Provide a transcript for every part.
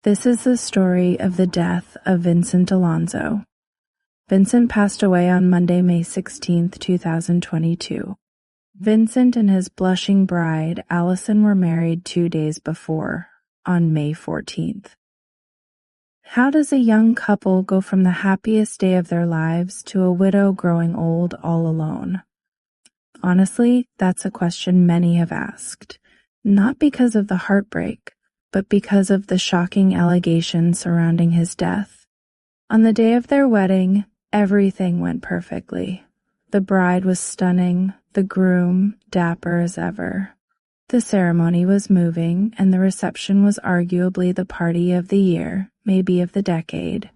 This is the story of the death of Vincent Alonzo. Vincent passed away on Monday, May 16, 2022. Vincent and his blushing bride, Allison, were married 2 days before, on May 14th. How does a young couple go from the happiest day of their lives to a widow growing old all alone? Honestly, that's a question many have asked, not because of the heartbreak, but because of the shocking allegations surrounding his death. On the day of their wedding, everything went perfectly. The bride was stunning, the groom dapper as ever. The ceremony was moving, and the reception was arguably the party of the year, maybe of the decade.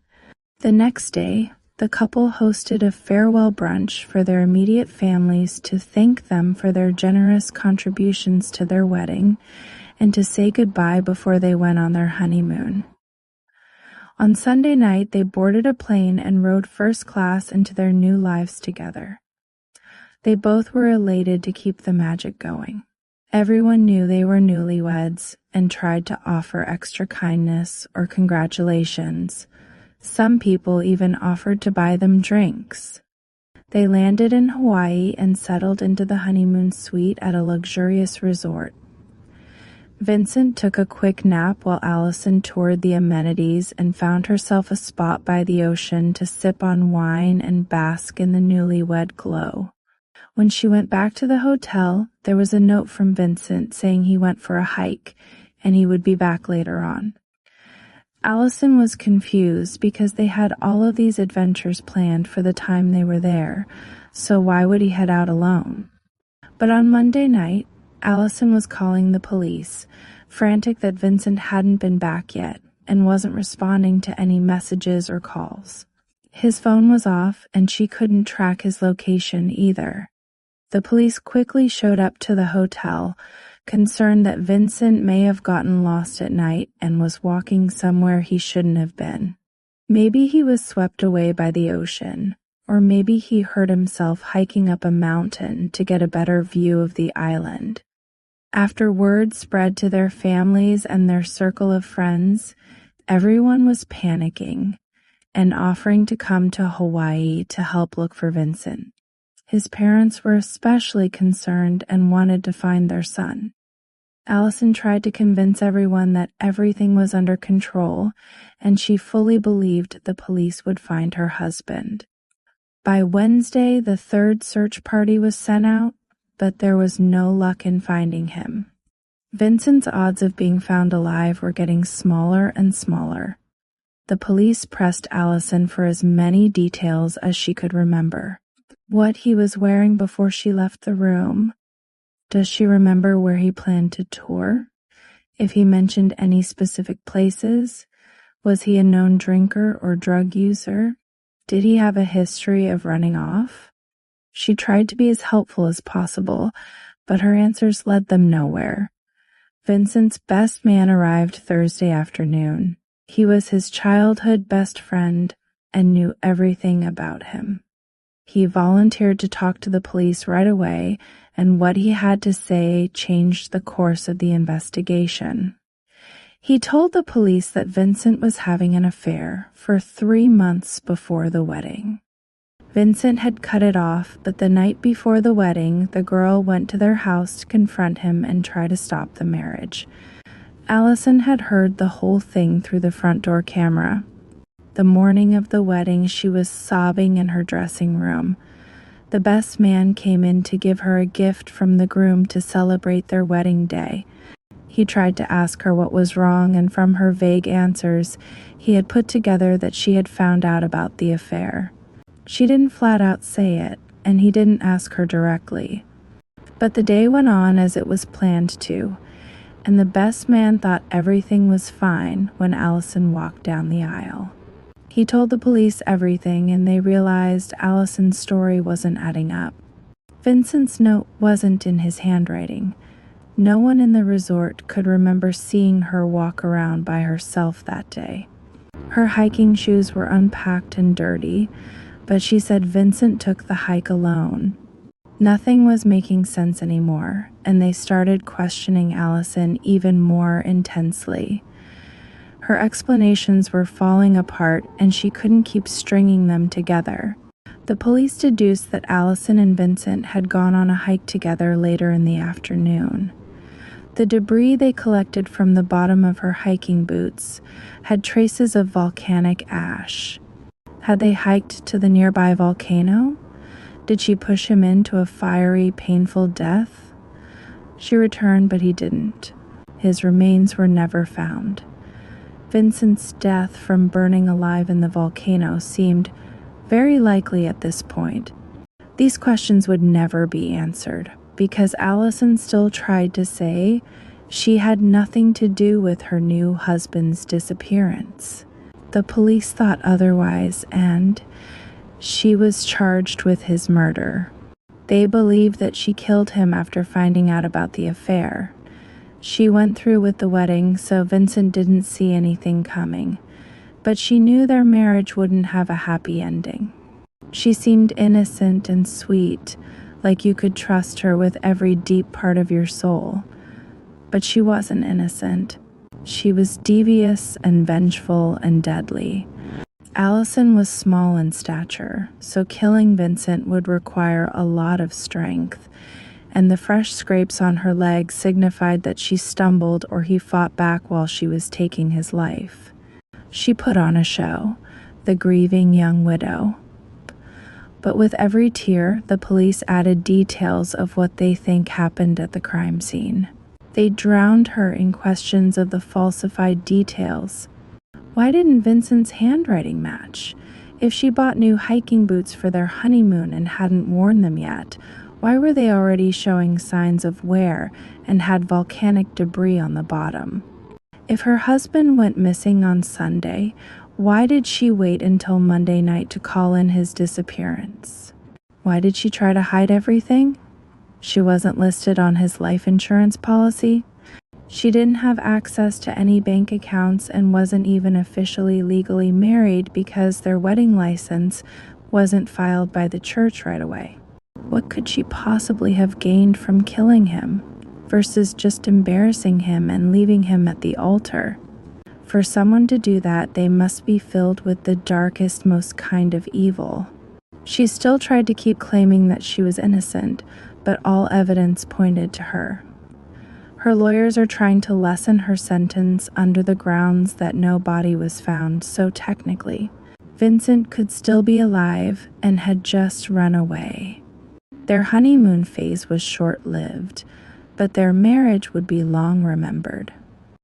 The next day, the couple hosted a farewell brunch for their immediate families to thank them for their generous contributions to their wedding and to say goodbye before they went on their honeymoon. On Sunday night, they boarded a plane and rode first class into their new lives together. They both were elated to keep the magic going. Everyone knew they were newlyweds and tried to offer extra kindness or congratulations. Some people even offered to buy them drinks. They landed in Hawaii and settled into the honeymoon suite at a luxurious resort. Vincent took a quick nap while Allison toured the amenities and found herself a spot by the ocean to sip on wine and bask in the newlywed glow. When she went back to the hotel, there was a note from Vincent saying he went for a hike and he would be back later on. Allison was confused because they had all of these adventures planned for the time they were there, so why would he head out alone? But on Monday night, Allison was calling the police, frantic that Vincent hadn't been back yet and wasn't responding to any messages or calls. His phone was off and she couldn't track his location either. The police quickly showed up to the hotel, concerned that Vincent may have gotten lost at night and was walking somewhere he shouldn't have been. Maybe he was swept away by the ocean, or maybe he hurt himself hiking up a mountain to get a better view of the island. After word spread to their families and their circle of friends, everyone was panicking and offering to come to Hawaii to help look for Vincent. His parents were especially concerned and wanted to find their son. Allison tried to convince everyone that everything was under control, and she fully believed the police would find her husband. By Wednesday, the third search party was sent out, but there was no luck in finding him. Vincent's odds of being found alive were getting smaller and smaller. The police pressed Allison for as many details as she could remember. What he was wearing before she left the room. Does she remember where he planned to tour? If he mentioned any specific places? Was he a known drinker or drug user? Did he have a history of running off? She tried to be as helpful as possible, but her answers led them nowhere. Vincent's best man arrived Thursday afternoon. He was his childhood best friend and knew everything about him. He volunteered to talk to the police right away, and what he had to say changed the course of the investigation. He told the police that Vincent was having an affair for 3 months before the wedding. Vincent had cut it off, but the night before the wedding, the girl went to their house to confront him and try to stop the marriage. Allison had heard the whole thing through the front door camera. The morning of the wedding, she was sobbing in her dressing room. The best man came in to give her a gift from the groom to celebrate their wedding day. He tried to ask her what was wrong, and from her vague answers, he had put together that she had found out about the affair. She didn't flat out say it, and he didn't ask her directly. But the day went on as it was planned to, and the best man thought everything was fine when Allison walked down the aisle. He told the police everything, and they realized Allison's story wasn't adding up. Vincent's note wasn't in his handwriting. No one in the resort could remember seeing her walk around by herself that day. Her hiking shoes were unpacked and dirty, but she said Vincent took the hike alone. Nothing was making sense anymore, and they started questioning Allison even more intensely. Her explanations were falling apart and she couldn't keep stringing them together. The police deduced that Allison and Vincent had gone on a hike together later in the afternoon. The debris they collected from the bottom of her hiking boots had traces of volcanic ash. Had they hiked to the nearby volcano? Did she push him into a fiery, painful death? She returned, but he didn't. His remains were never found. Vincent's death from burning alive in the volcano seemed very likely at this point. These questions would never be answered because Allison still tried to say she had nothing to do with her new husband's disappearance. The police thought otherwise, and she was charged with his murder. They believed that she killed him after finding out about the affair. She went through with the wedding, so Vincent didn't see anything coming, but she knew their marriage wouldn't have a happy ending. She seemed innocent and sweet, like you could trust her with every deep part of your soul. But she wasn't innocent. She was devious and vengeful and deadly. Allison was small in stature, so killing Vincent would require a lot of strength, and the fresh scrapes on her legs signified that she stumbled or he fought back while she was taking his life. She put on a show, the grieving young widow. But with every tear, the police added details of what they think happened at the crime scene. They drowned her in questions of the falsified details. Why didn't Vincent's handwriting match? If she bought new hiking boots for their honeymoon and hadn't worn them yet, why were they already showing signs of wear and had volcanic debris on the bottom? If her husband went missing on Sunday, why did she wait until Monday night to call in his disappearance? Why did she try to hide everything? She wasn't listed on his life insurance policy. She didn't have access to any bank accounts and wasn't even officially legally married because their wedding license wasn't filed by the church right away. What could she possibly have gained from killing him versus just embarrassing him and leaving him at the altar? For someone to do that, they must be filled with the darkest, most kind of evil. She still tried to keep claiming that she was innocent, but all evidence pointed to her. Her lawyers are trying to lessen her sentence under the grounds that no body was found, so technically, Vincent could still be alive and had just run away. Their honeymoon phase was short-lived, but their marriage would be long remembered.